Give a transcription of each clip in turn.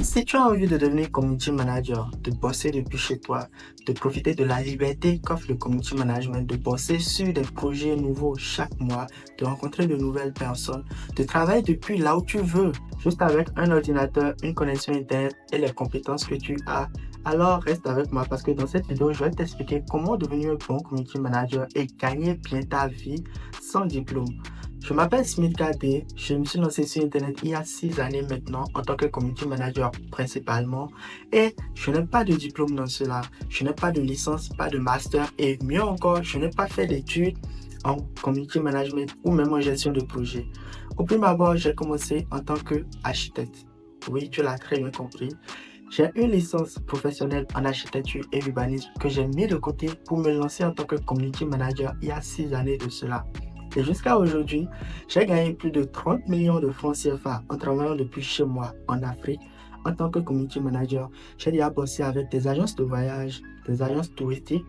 Si tu as envie de devenir community manager, de bosser depuis chez toi, de profiter de la liberté qu'offre le community management, de bosser sur des projets nouveaux chaque mois, de rencontrer de nouvelles personnes, de travailler depuis là où tu veux, juste avec un ordinateur, une connexion internet et les compétences que tu as, alors reste avec moi parce que dans cette vidéo, je vais t'expliquer comment devenir un bon community manager et gagner bien ta vie sans diplôme. Je m'appelle Smith KD, je me suis lancé sur Internet il y a 6 années maintenant en tant que community manager principalement et je n'ai pas de diplôme dans cela, je n'ai pas de licence, pas de master et mieux encore, je n'ai pas fait d'études en community management ou même en gestion de projet. Au premier abord, j'ai commencé en tant qu'architecte. Oui, tu l'as très bien compris. J'ai une licence professionnelle en architecture et urbanisme que j'ai mis de côté pour me lancer en tant que community manager il y a 6 années de cela. Et jusqu'à aujourd'hui, j'ai gagné plus de 30 millions de francs CFA en travaillant depuis chez moi en Afrique en tant que community manager. J'ai déjà bossé avec des agences de voyage, des agences touristiques,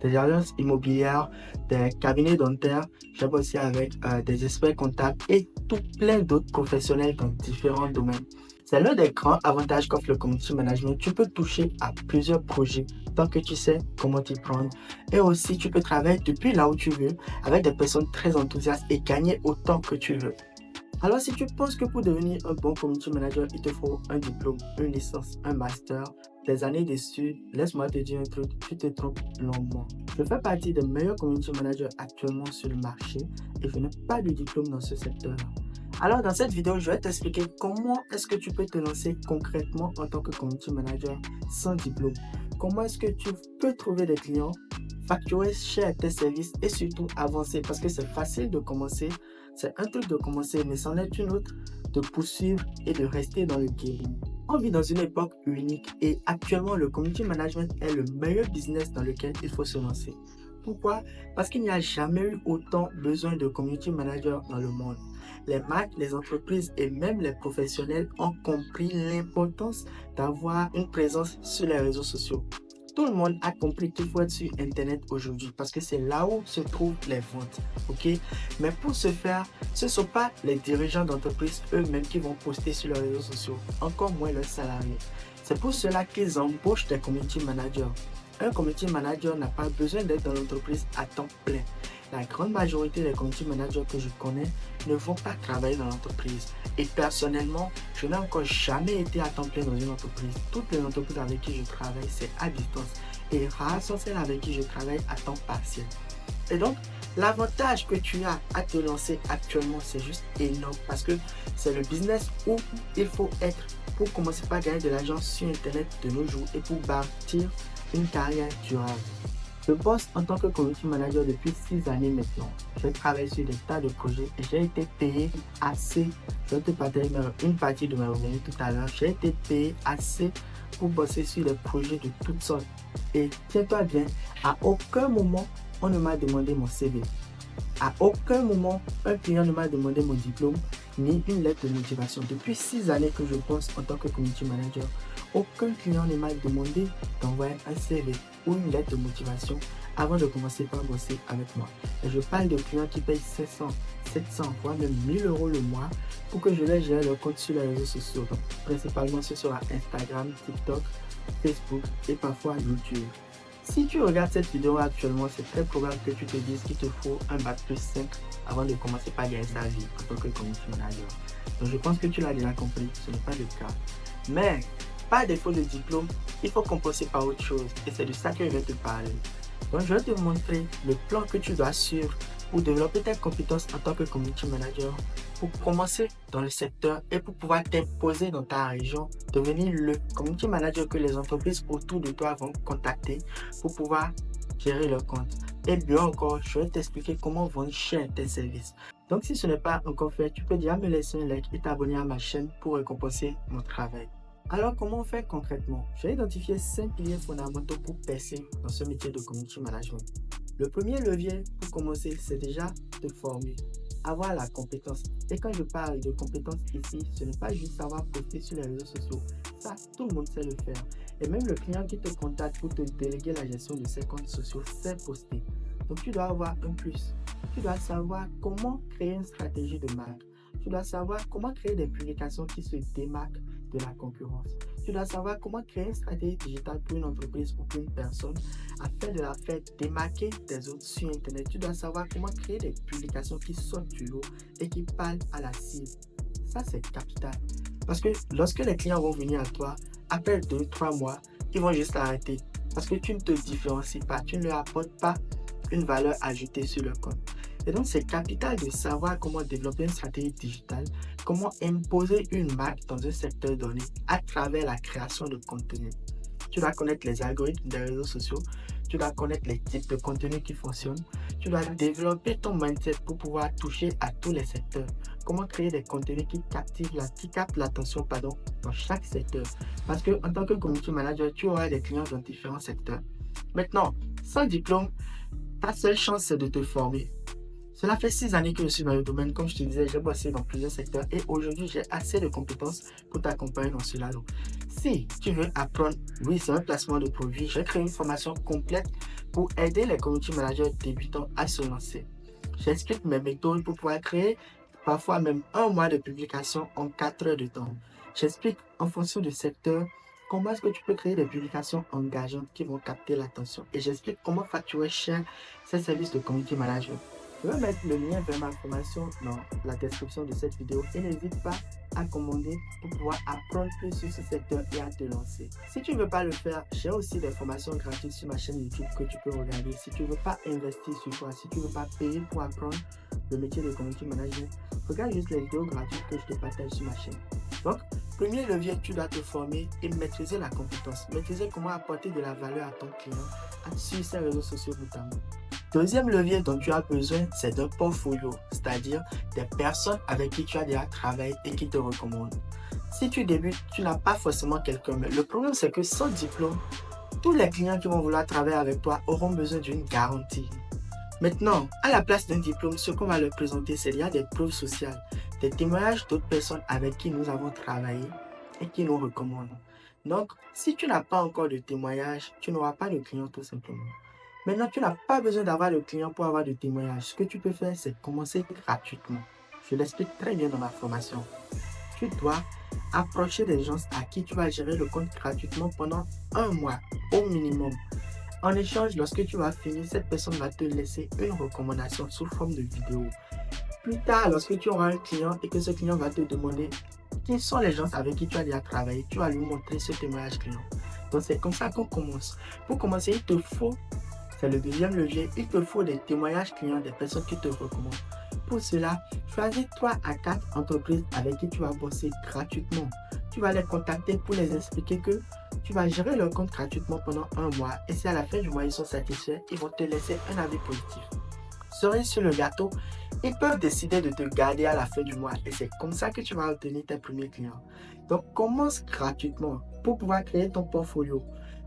des agences immobilières, des cabinets dentaires. J'ai bossé avec des experts comptables et tout plein d'autres professionnels dans différents domaines. C'est l'un des grands avantages qu'offre le community management. Tu peux toucher à plusieurs projets tant que tu sais comment t'y prendre. Et aussi, tu peux travailler depuis là où tu veux avec des personnes très enthousiastes et gagner autant que tu veux. Alors, si tu penses que pour devenir un bon community manager, il te faut un diplôme, une licence, un master, des années d'études, laisse-moi te dire un truc, tu te trompes longuement. Je fais partie des meilleurs community managers actuellement sur le marché et je n'ai pas de diplôme dans ce secteur. Alors, dans cette vidéo, je vais t'expliquer comment est-ce que tu peux te lancer concrètement en tant que community manager sans diplôme. Comment est-ce que tu peux trouver des clients, facturer cher tes services et surtout avancer parce que c'est facile de commencer. C'est un truc de commencer, mais c'en est une autre de poursuivre et de rester dans le game. On vit dans une époque unique et actuellement, le community management est le meilleur business dans lequel il faut se lancer. Pourquoi? Parce qu'il n'y a jamais eu autant besoin de community managers dans le monde. Les marques, les entreprises et même les professionnels ont compris l'importance d'avoir une présence sur les réseaux sociaux. Tout le monde a compris qu'il faut être sur Internet aujourd'hui parce que c'est là où se trouvent les ventes. Ok? Mais pour ce faire, ce ne sont pas les dirigeants d'entreprise eux-mêmes qui vont poster sur les réseaux sociaux, encore moins leurs salariés. C'est pour cela qu'ils embauchent des community managers. Un community manager n'a pas besoin d'être dans l'entreprise à temps plein. La grande majorité des community managers que je connais ne vont pas travailler dans l'entreprise. Et personnellement, je n'ai encore jamais été à temps plein dans une entreprise. Toutes les entreprises avec qui je travaille, c'est à distance. Et rares sont celles avec qui je travaille à temps partiel. Et donc, l'avantage que tu as à te lancer actuellement, c'est juste énorme parce que c'est le business où il faut être pour commencer par gagner de l'argent sur Internet de nos jours et pour bâtir une carrière durable. Je bosse en tant que community manager depuis 6 années maintenant. Je travaille sur des tas de projets et j'ai été payé assez. Je vais te partager une partie de mes revenus tout à l'heure. J'ai été payé assez pour bosser sur des projets de toutes sortes. Et tiens-toi bien, à aucun moment, on ne m'a demandé mon CV. À aucun moment, un client ne m'a demandé mon diplôme ni une lettre de motivation. Depuis 6 années que je bosse en tant que community manager, aucun client ne m'a demandé d'envoyer un CV ou une lettre de motivation avant de commencer par bosser avec moi. Et je parle de clients qui payent 500, 700, voire même 1000 euros le mois pour que je les gère leur compte sur les réseaux sociaux. Donc, principalement ce sera Instagram, TikTok, Facebook et parfois YouTube. Si tu regardes cette vidéo actuellement, c'est très probable que tu te dises qu'il te faut un bac+5 avant de commencer par gagner sa vie en tant que community manager. Donc je pense que tu l'as déjà compris, ce n'est pas le cas. Mais, par défaut de diplôme, il faut compenser par autre chose et c'est de ça que je vais te parler. Donc je vais te montrer le plan que tu dois suivre pour développer tes compétences en tant que community manager, pour commencer dans le secteur et pour pouvoir t'imposer dans ta région, devenir le community manager que les entreprises autour de toi vont contacter pour pouvoir gérer leur compte. Et bien encore, je vais t'expliquer comment vendre cher tes services. Donc si ce n'est pas encore fait, tu peux déjà me laisser un like et t'abonner à ma chaîne pour récompenser mon travail. Alors, comment on fait concrètement? J'ai identifié 5 piliers fondamentaux pour percer dans ce métier de community management. Le premier levier pour commencer, c'est déjà te former, avoir la compétence. Et quand je parle de compétence ici, ce n'est pas juste savoir poster sur les réseaux sociaux. Ça, tout le monde sait le faire. Et même le client qui te contacte pour te déléguer la gestion de ses comptes sociaux sait poster. Donc, tu dois avoir un plus. Tu dois savoir comment créer une stratégie de marque. Tu dois savoir comment créer des publications qui se démarquent de la concurrence. Tu dois savoir comment créer une stratégie digitale pour une entreprise ou pour une personne afin de la faire démarquer des autres sur Internet. Tu dois savoir comment créer des publications qui sortent du lot et qui parlent à la cible. Ça, c'est capital. Parce que lorsque les clients vont venir à toi, après 2-3 mois, ils vont juste arrêter. Parce que tu ne te différencies pas, tu ne leur apportes pas une valeur ajoutée sur le compte. Et donc, c'est capital de savoir comment développer une stratégie digitale, comment imposer une marque dans un secteur donné à travers la création de contenu. Tu dois connaître les algorithmes des réseaux sociaux, tu dois connaître les types de contenus qui fonctionnent, tu dois développer ton mindset pour pouvoir toucher à tous les secteurs. Comment créer des contenus qui captent l'attention dans chaque secteur. Parce qu'en tant que community manager, tu auras des clients dans différents secteurs. Maintenant, sans diplôme, ta seule chance, c'est de te former. Cela fait 6 années que je suis dans le domaine. Comme je te disais, j'ai bossé dans plusieurs secteurs et aujourd'hui, j'ai assez de compétences pour t'accompagner dans cela. Donc, si tu veux apprendre, oui, c'est un placement de produit. J'ai créé une formation complète pour aider les community managers débutants à se lancer. J'explique mes méthodes pour pouvoir créer parfois même 1 mois de publication en 4 heures de temps. J'explique en fonction du secteur comment est-ce que tu peux créer des publications engageantes qui vont capter l'attention. Et j'explique comment facturer cher ces services de community management. Je vais mettre le lien vers ma formation dans la description de cette vidéo et n'hésite pas à commander pour pouvoir apprendre plus sur ce secteur et à te lancer. Si tu ne veux pas le faire, j'ai aussi des formations gratuites sur ma chaîne YouTube que tu peux regarder. Si tu ne veux pas investir sur toi, si tu ne veux pas payer pour apprendre le métier de community management, regarde juste les vidéos gratuites que je te partage sur ma chaîne. Donc, premier levier, tu dois te former et maîtriser la compétence. Maîtriser comment apporter de la valeur à ton client sur ses réseaux sociaux notamment. Deuxième levier dont tu as besoin, c'est d'un portfolio, c'est-à-dire des personnes avec qui tu as déjà travaillé et qui te recommandent. Si tu débutes, tu n'as pas forcément quelqu'un, mais le problème c'est que sans diplôme, tous les clients qui vont vouloir travailler avec toi auront besoin d'une garantie. Maintenant, à la place d'un diplôme, ce qu'on va leur présenter, c'est déjà des preuves sociales, des témoignages d'autres personnes avec qui nous avons travaillé et qui nous recommandent. Donc, si tu n'as pas encore de témoignages, tu n'auras pas de clients tout simplement. Maintenant, tu n'as pas besoin d'avoir de clients pour avoir de témoignages. Ce que tu peux faire, c'est commencer gratuitement. Je l'explique très bien dans ma formation. Tu dois approcher des gens à qui tu vas gérer le compte gratuitement pendant 1 mois au minimum. En échange, lorsque tu vas finir, cette personne va te laisser une recommandation sous forme de vidéo. Plus tard, lorsque tu auras un client et que ce client va te demander qui sont les gens avec qui tu as déjà travaillé, tu vas lui montrer ce témoignage client. Donc, c'est comme ça qu'on commence. Pour commencer, il te faut, c'est le deuxième levier, il te faut des témoignages clients des personnes qui te recommandent. Pour cela, choisis 3 à 4 entreprises avec qui tu vas bosser gratuitement. Tu vas les contacter pour les expliquer que tu vas gérer leur compte gratuitement pendant 1 mois et si à la fin du mois ils sont satisfaits, ils vont te laisser un avis positif. Cerise sur le gâteau, ils peuvent décider de te garder à la fin du mois et c'est comme ça que tu vas obtenir tes premiers clients. Donc commence gratuitement pour pouvoir créer ton portfolio.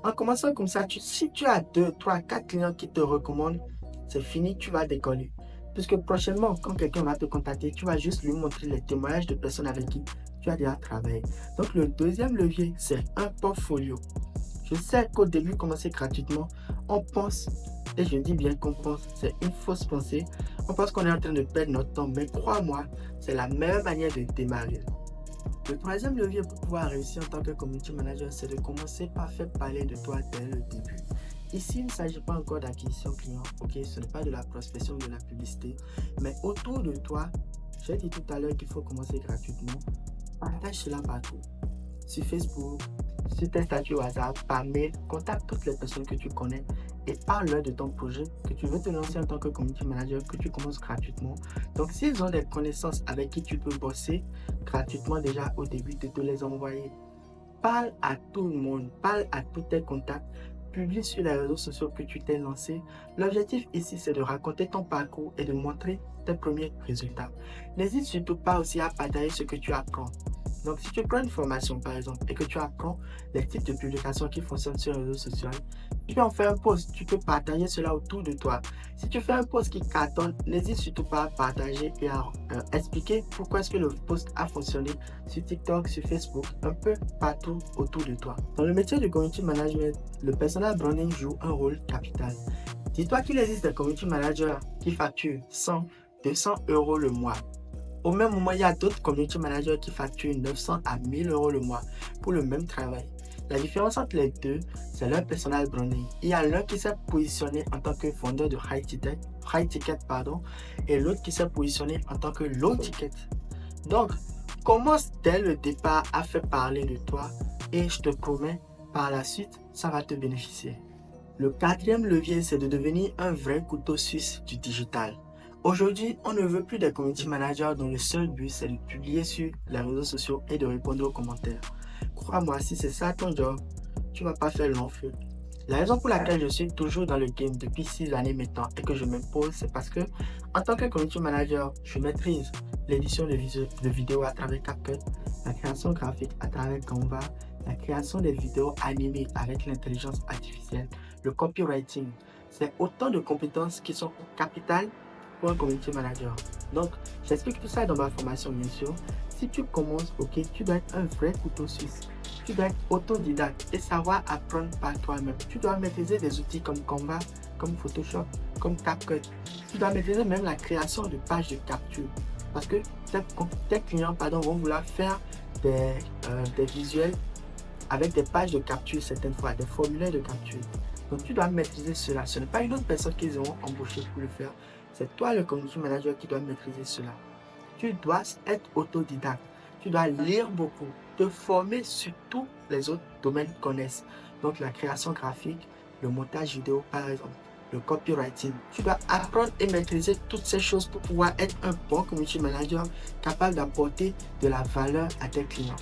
En commençant comme ça, si tu as 2, 3, 4 clients qui te recommandent, c'est fini, tu vas décoller. Puisque prochainement, quand quelqu'un va te contacter, tu vas juste lui montrer les témoignages de personnes avec qui tu as déjà travaillé. Donc le deuxième levier, c'est un portfolio. Je sais qu'au début, commencer gratuitement, on pense, et je dis bien qu'on pense, c'est une fausse pensée. On pense qu'on est en train de perdre notre temps, mais crois-moi, c'est la meilleure manière de démarrer. Le troisième levier pour pouvoir réussir en tant que community manager, c'est de commencer par faire parler de toi dès le début. Ici, il ne s'agit pas encore d'acquisition client, ok, ce n'est pas de la prospection, de la publicité, mais autour de toi, j'ai dit tout à l'heure qu'il faut commencer gratuitement. Partage cela partout. Sur Facebook, sur tes statuts WhatsApp, par mail, contacte toutes les personnes que tu connais et parle-leur de ton projet, que tu veux te lancer en tant que community manager, que tu commences gratuitement. Donc, s'ils ont des connaissances avec qui tu peux bosser gratuitement déjà au début, de te les envoyer. Parle à tout le monde, parle à tous tes contacts, publie sur les réseaux sociaux que tu t'es lancé. L'objectif ici, c'est de raconter ton parcours et de montrer tes premiers résultats. N'hésite surtout pas aussi à partager ce que tu apprends. Donc, si tu prends une formation, par exemple, et que tu apprends les types de publications qui fonctionnent sur les réseaux sociaux, tu peux en faire un post, tu peux partager cela autour de toi. Si tu fais un post qui cartonne, n'hésite surtout pas à partager et à expliquer pourquoi est-ce que le post a fonctionné sur TikTok, sur Facebook, un peu partout autour de toi. Dans le métier du community management, le personal branding joue un rôle capital. Dis-toi qu'il existe des community managers qui facturent 100, 200 € le mois. Au même moment, il y a d'autres community managers qui facturent 900 à 1000 euros le mois pour le même travail. La différence entre les deux, c'est leur personal branding. Il y a l'un qui s'est positionné en tant que vendeur de high ticket, et l'autre qui s'est positionné en tant que low ticket. Donc, commence dès le départ à faire parler de toi et je te promets, par la suite, ça va te bénéficier. Le quatrième levier, c'est de devenir un vrai couteau suisse du digital. Aujourd'hui, on ne veut plus des community managers dont le seul but, c'est de publier sur les réseaux sociaux et de répondre aux commentaires. Crois-moi, si c'est ça ton job, tu ne vas pas faire long feu. La raison pour laquelle je suis toujours dans le game depuis 6 années maintenant et que je m'impose, c'est parce que, en tant que community manager, je maîtrise l'édition de vidéos à travers CapCut, la création graphique à travers Canva, la création des vidéos animées avec l'intelligence artificielle, le copywriting. C'est autant de compétences qui sont capitales pour un community manager. Donc, j'explique tout ça dans ma formation, bien sûr. Si tu commences, ok, tu dois être un vrai couteau suisse. Tu dois être autodidacte et savoir apprendre par toi-même. Tu dois maîtriser des outils comme Canva, comme Photoshop, comme CapCut. Tu dois maîtriser même la création de pages de capture. Parce que tes clients vont vouloir faire des visuels avec des pages de capture certaines fois, des formulaires de capture. Donc tu dois maîtriser cela. Ce n'est pas une autre personne qu'ils auront embauché pour le faire. C'est toi le community manager qui doit maîtriser cela. Tu dois être autodidacte. Tu dois lire beaucoup, te former sur tous les autres domaines qu'ils connaissent. Donc la création graphique, le montage vidéo par exemple, le copywriting. Tu dois apprendre et maîtriser toutes ces choses pour pouvoir être un bon community manager capable d'apporter de la valeur à tes clients.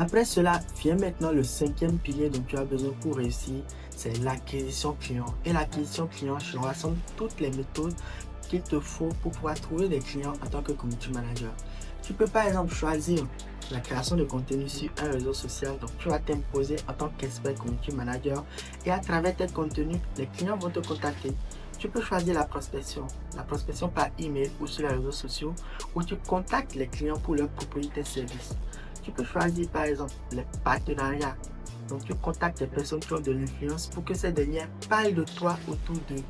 Après cela, vient maintenant le cinquième pilier dont tu as besoin pour réussir, c'est l'acquisition client. Et l'acquisition client, je rassemble toutes les méthodes qu'il te faut pour pouvoir trouver des clients en tant que community manager. Tu peux par exemple choisir la création de contenu sur un réseau social, donc tu vas t'imposer en tant qu'expert community manager et à travers tes contenus, les clients vont te contacter. Tu peux choisir la prospection par email ou sur les réseaux sociaux où tu contactes les clients pour leur proposer tes services. Tu peux choisir par exemple les partenariats. Donc tu contactes des personnes qui ont de l'influence pour que ces dernières parlent de toi autour d'eux.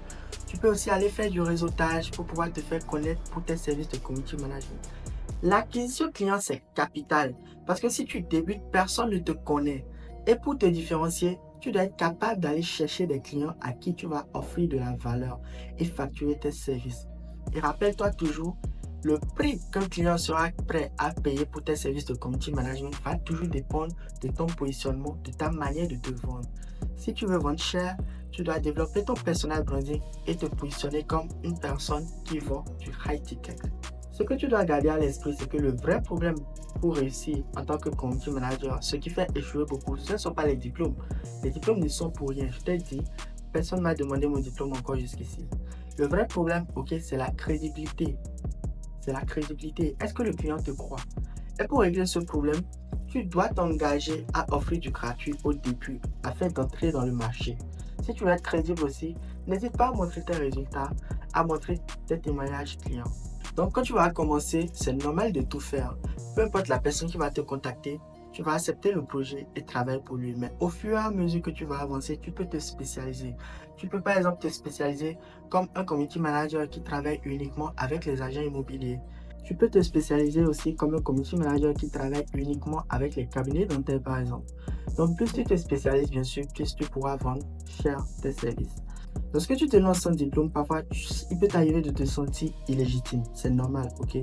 Tu peux aussi aller faire du réseautage pour pouvoir te faire connaître pour tes services de community management. L'acquisition client, c'est capital parce que si tu débutes, personne ne te connaît. Et pour te différencier, tu dois être capable d'aller chercher des clients à qui tu vas offrir de la valeur et facturer tes services. Et rappelle-toi toujours, le prix qu'un client sera prêt à payer pour tes services de community management va toujours dépendre de ton positionnement, de ta manière de te vendre. Si tu veux vendre cher, tu dois développer ton personal branding et te positionner comme une personne qui vend du high ticket. Ce que tu dois garder à l'esprit, c'est que le vrai problème pour réussir en tant que community manager, ce qui fait échouer beaucoup, ce ne sont pas les diplômes. Les diplômes ne sont pour rien. Je t'ai dit, personne ne m'a demandé mon diplôme encore jusqu'ici. Le vrai problème, ok, c'est la crédibilité. C'est la crédibilité. Est-ce que le client te croit? Et pour régler ce problème, tu dois t'engager à offrir du gratuit au début afin d'entrer dans le marché. Si tu veux être crédible aussi, n'hésite pas à montrer tes résultats, à montrer tes témoignages clients. Donc quand tu vas commencer, c'est normal de tout faire. Peu importe la personne qui va te contacter, tu vas accepter le projet et travailler pour lui. Mais au fur et à mesure que tu vas avancer, tu peux te spécialiser. Tu peux par exemple te spécialiser comme un community manager qui travaille uniquement avec les agents immobiliers. Tu peux te spécialiser aussi comme un community manager qui travaille uniquement avec les cabinets dentaires par exemple. Donc plus tu te spécialises bien sûr, plus tu pourras vendre cher tes services. Lorsque tu te lances sans diplôme, parfois il peut t'arriver de te sentir illégitime. C'est normal, ok?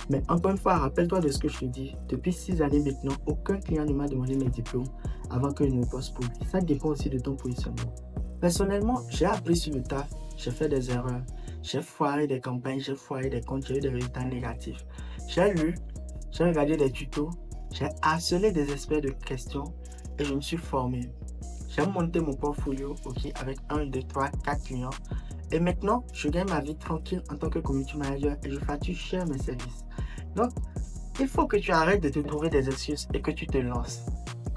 Mais encore une fois, rappelle-toi de ce que je te dis. Depuis 6 années maintenant, aucun client ne m'a demandé mes diplômes avant que je ne bosse pour lui. Ça dépend aussi de ton positionnement. Personnellement, j'ai appris sur le tas, j'ai fait des erreurs, j'ai foiré des campagnes, j'ai foiré des comptes, j'ai eu des résultats négatifs. J'ai lu, j'ai regardé des tutos, j'ai harcelé des experts de questions et je me suis formé. J'ai monté mon portfolio avec 1, 2, 3, 4 clients. Et maintenant, je gagne ma vie tranquille en tant que community manager et je facture cher mes services. Donc, il faut que tu arrêtes de te trouver des excuses et que tu te lances.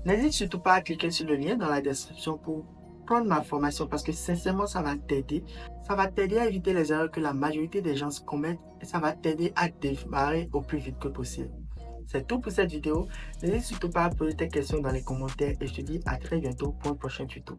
N'hésite surtout pas à cliquer sur le lien dans la description pour prendre ma formation parce que sincèrement, ça va t'aider. Ça va t'aider à éviter les erreurs que la majorité des gens commettent et ça va t'aider à démarrer au plus vite que possible. C'est tout pour cette vidéo. N'hésite surtout pas à poser tes questions dans les commentaires et je te dis à très bientôt pour un prochain tuto.